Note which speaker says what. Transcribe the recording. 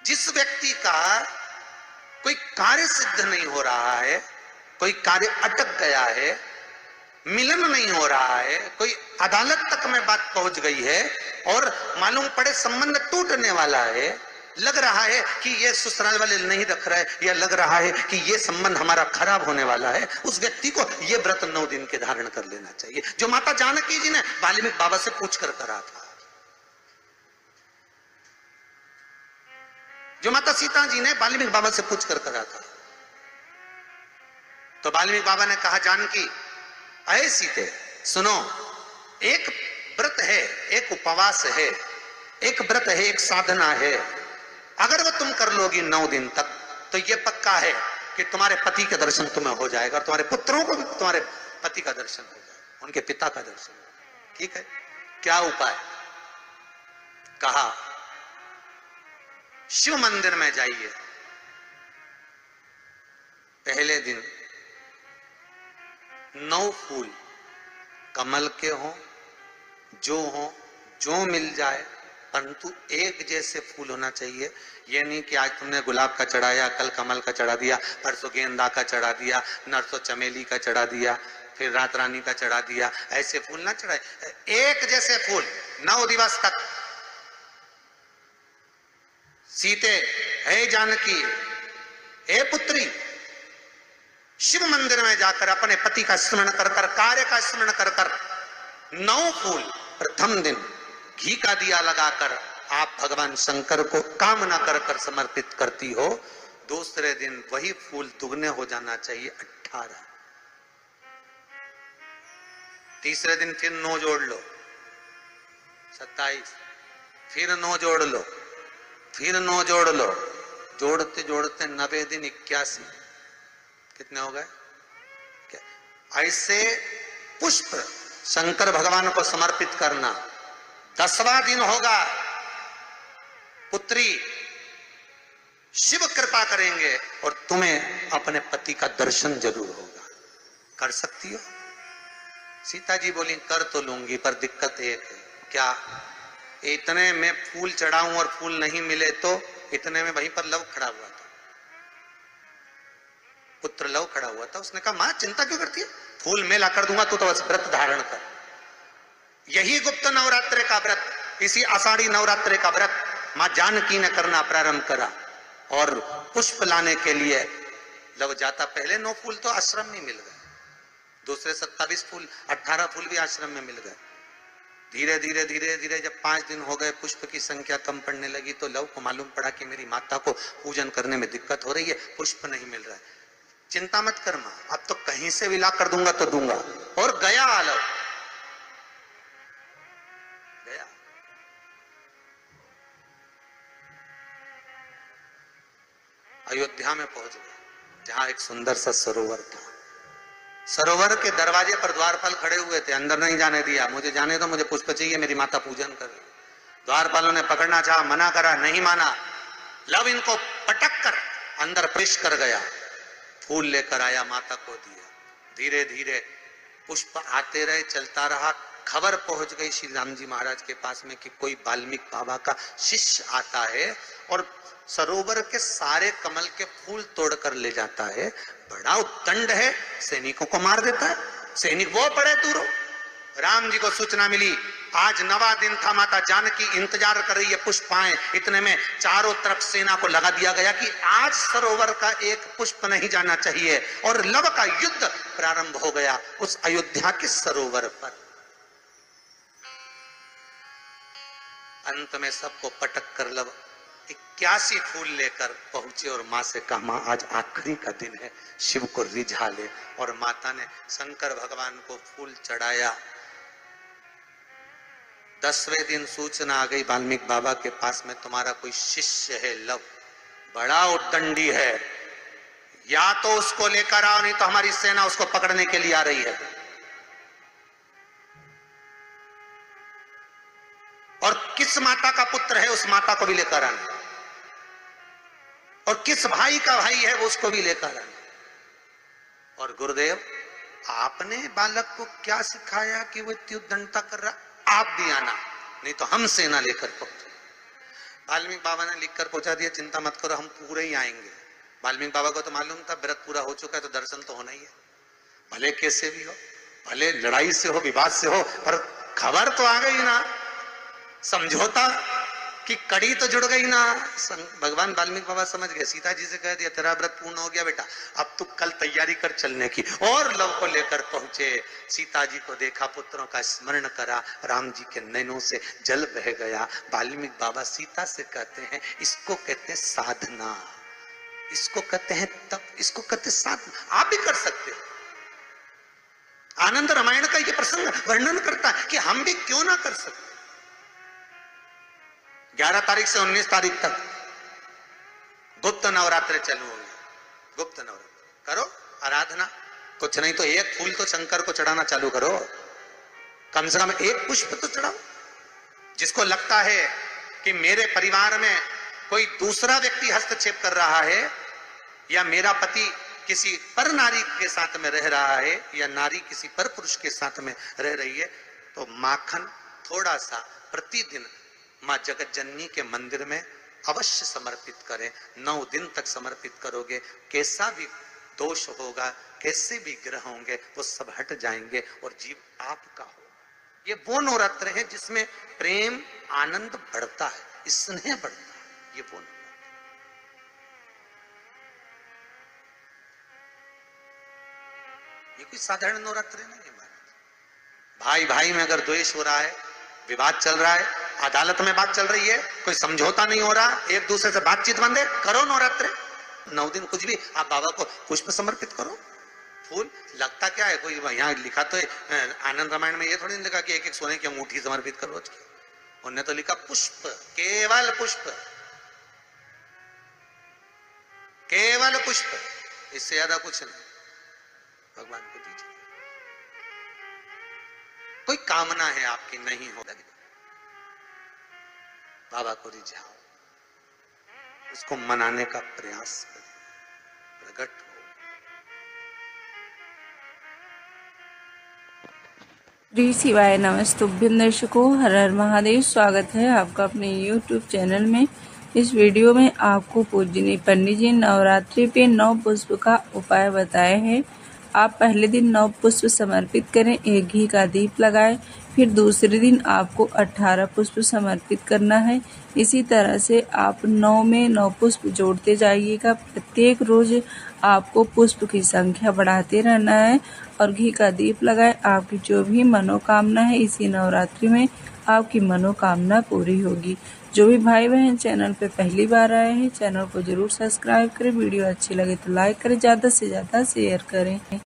Speaker 1: जिस व्यक्ति का कोई कार्य सिद्ध नहीं हो रहा है, कोई कार्य अटक गया है, मिलन नहीं हो रहा है, कोई अदालत तक में बात पहुंच गई है और मालूम पड़े संबंध टूटने वाला है, लग रहा है कि ये ससुराल वाले नहीं रख रहे, या लग रहा है कि ये संबंध हमारा खराब होने वाला है, उस व्यक्ति को ये व्रत 9 दिन के धारण कर लेना चाहिए, जो माता जानकी जी ने वाल्मीकि बाबा से पूछ कर करा था, जो माता सीता जी ने वाल्मीकि बाबा से पूछ कर करा था। तो वाल्मीकि बाबा ने कहा, जानकी अये सीते सुनो, एक व्रत है, एक उपवास है, एक व्रत है, एक साधना है, अगर वो तुम कर लोगी 9 दिन तक तो ये पक्का है कि तुम्हारे पति का दर्शन तुम्हें हो जाएगा और तुम्हारे पुत्रों को भी तुम्हारे पति का दर्शन हो जाएगा, उनके पिता का दर्शन हो। ठीक है, क्या उपाय? कहा शिव मंदिर में जाइए, पहले दिन 9 फूल कमल के हों, जो मिल जाए, परंतु एक जैसे फूल होना चाहिए। ये नहीं कि आज तुमने गुलाब का चढ़ाया, कल कमल का चढ़ा दिया, परसों गेंदा का चढ़ा दिया, नरसों चमेली का चढ़ा दिया, फिर रात रानी का चढ़ा दिया, ऐसे फूल ना चढ़ाए, एक जैसे फूल 9 दिवस तक। सीते हे जानकी, हे पुत्री, शिव मंदिर में जाकर अपने पति का स्मरण कर कर, कार्य का स्मरण कर कर 9 फूल प्रथम दिन घी का दिया लगाकर आप भगवान शंकर को कामना कर कर समर्पित करती हो, दूसरे दिन वही फूल दुगने हो जाना चाहिए 18। तीसरे दिन फिर 9 जोड़ लो 27, फिर 9 जोड़ लो, फिर 9 जोड़ लो, जोड़ते जोड़ते 90 दिन 81, कितने हो गए? ऐसे पुष्प शंकर भगवान को समर्पित करना। 10वां दिन होगा, पुत्री शिव कृपा करेंगे और तुम्हें अपने पति का दर्शन जरूर होगा। कर सकती हो? सीता जी बोली कर तो लूंगी, पर दिक्कत एक है। क्या? इतने में फूल चढ़ाऊं और फूल नहीं मिले तो? इतने में वहीं पर लव खड़ा हुआ था, पुत्र लव खड़ा हुआ था। उसने कहा मां चिंता क्यों करती है, फूल मैं ला कर दूंगा, तू तो बस व्रत धारण कर। यही गुप्त नवरात्रे का व्रत, इसी आषाढ़ी नवरात्रे का व्रत मां जानकी ने करना प्रारंभ करा और पुष्प लाने के लिए लव जाता। पहले 9 फूल तो आश्रम में मिल गए, दूसरे 27 फूल, 18 फूल भी आश्रम में मिल गए। धीरे धीरे धीरे धीरे जब 5 दिन हो गए, पुष्प की संख्या कम पड़ने लगी, तो लव को मालूम पड़ा कि मेरी माता को पूजन करने में दिक्कत हो रही है, पुष्प नहीं मिल रहा है। चिंता मत कर मां, अब तो कहीं से भी ला कर दूंगा तो दूंगा। और गया लव, गया। अयोध्या में पहुंच गए, जहां एक सुंदर सा सरोवर था। सरोवर के दरवाजे पर द्वारपाल खड़े हुए थे, अंदर नहीं जाने दिया। मुझे जाने दो, मुझे पुष्प चाहिए, मेरी माता पूजन कर रही। द्वारपालों ने पकड़ना चाहा, मना करा, नहीं माना। लव इनको पटक कर अंदर प्रवेश कर गया, फूल लेकर आया, माता को दिया। धीरे धीरे पुष्प आते रहे, चलता रहा। खबर पहुंच गई श्री राम जी महाराज के पास में कि कोई वाल्मीकि बाबा का शिष्य आता है और सरोवर के सारे कमल के फूल तोड़कर ले जाता है। बड़ा उत्तंड है, सैनिकों को मार देता है। सैनिक वो पड़े दूरों। राम जी को सूचना मिली, आज 9वां दिन था, माता जानकी इंतजार कर रही है पुष्प आए। इतने में चारों तरफ सेना को लगा दिया गया कि आज सरोवर का एक पुष्प नहीं जाना चाहिए, और लव का युद्ध प्रारंभ हो गया उस अयोध्या के सरोवर पर। अंत में सबको पटक कर लव 81 फूल लेकर पहुंचे और मां से कहा, मां आज आखिरी का दिन है, शिव को रिझा ले। और माता ने शंकर भगवान को फूल चढ़ाया। 10वें दिन सूचना आ गई वाल्मीकि बाबा के पास में, तुम्हारा कोई शिष्य है लव, बड़ा उद्दंडी है, या तो उसको लेकर आओ, नहीं तो हमारी सेना उसको पकड़ने के लिए आ रही है। और किस माता का पुत्र है उस माता को भी लेकर आना, और किस भाई का भाई है वो उसको भी लेकर आना। और गुरुदेव आपने बालक को क्या सिखाया कि वो इतनी उद्दंडता कर रहा, आप भी आना, नहीं तो हम सेना लेकर पहुंचे। वाल्मीकि बाबा ने लिख कर पहुंचा दिया, चिंता मत करो हम पूरे ही आएंगे। वाल्मीकि बाबा को तो मालूम था व्रत पूरा हो चुका है तो दर्शन तो होना ही है, भले कैसे भी हो, भले लड़ाई से हो, विवाद से हो, पर खबर तो आ गई ना, समझौता की कड़ी तो जुड़ गई ना। भगवान वाल्मीकि बाबा समझ गए, सीता जी से कह दिया तेरा व्रत पूर्ण हो गया बेटा, अब तू कल तैयारी कर चलने की। और लव को लेकर पहुंचे, सीता जी को देखा, पुत्रों का स्मरण करा, राम जी के नैनों से जल बह गया। वाल्मीकि बाबा सीता से कहते हैं इसको कहते हैं साधना, इसको कहते हैं तप, इसको कहते हैं साधना। आप भी कर सकते हो। आनंद रामायण का ये प्रसंग वर्णन करता है कि हम भी क्यों ना कर सकते। 11 तारीख से 19 तारीख तक गुप्त नवरात्र चालू होंगे। गुप्त नवरात्र करो, आराधना, कुछ नहीं तो एक फूल तो शंकर को चढ़ाना चालू करो, कम से कम एक पुष्प तो चढ़ाओ। जिसको लगता है कि मेरे परिवार में कोई दूसरा व्यक्ति हस्तक्षेप कर रहा है या मेरा पति किसी पर नारी के साथ में रह रहा है या नारी किसी पर पुरुष के साथ में रह रही है, तो माखन थोड़ा सा प्रतिदिन मां जगत जननी के मंदिर में अवश्य समर्पित करें। 9 दिन तक समर्पित करोगे, कैसा भी दोष होगा, कैसे भी ग्रह होंगे, वो सब हट जाएंगे और जीव आपका होगा। ये वो नवरात्र है जिसमें प्रेम आनंद बढ़ता है, स्नेह बढ़ता है। ये वो ये कोई साधारण नवरात्र नहीं है। भाई भाई में अगर द्वेष हो रहा है, विवाद चल रहा है, अदालत में बात चल रही है, कोई समझौता नहीं हो रहा, एक दूसरे से बातचीत बंद है, करो नवरात्र 9 दिन कुछ भी। आप बाबा को पुष्प समर्पित करो, फूल लगता क्या है, कोई यहाँ लिखा तो आनंद रामायण में ये थोड़ी नहीं लिखा कि एक एक सोने की अंगूठी समर्पित करो रोज की। उन्होंने तो लिखा पुष्प, केवल पुष्प, केवल पुष्प, इससे ज्यादा कुछ नहीं। भगवान को दीजिए। कोई कामना है आपकी नहीं हो, बाबा को रिझाओ, उसको मनाने का प्रयास करें, प्रकट हो।
Speaker 2: श्री शिवाय नमस्तुभ्यं दर्शकों, हर हर महादेव। स्वागत है आपका अपने YouTube चैनल में। इस वीडियो में आपको पूजनीय पंडित जी नवरात्रि पे 9 पुष्प का उपाय बताए हैं। आप पहले दिन 9 पुष्प समर्पित करें, एक घी का दीप लगाएं, फिर दूसरे दिन आपको 18 पुष्प समर्पित करना है। इसी तरह से आप 9 में 9 पुष्प जोड़ते जाइएगा। प्रत्येक रोज आपको पुष्प की संख्या बढ़ाते रहना है और घी का दीप लगाएं। आपकी जो भी मनोकामना है इसी नवरात्रि में आपकी मनोकामना पूरी होगी। जो भी भाई बहन चैनल पे पहली बार आए हैं, चैनल को जरूर सब्सक्राइब करें। वीडियो अच्छी लगे तो लाइक करें, ज़्यादा से ज़्यादा शेयर करें।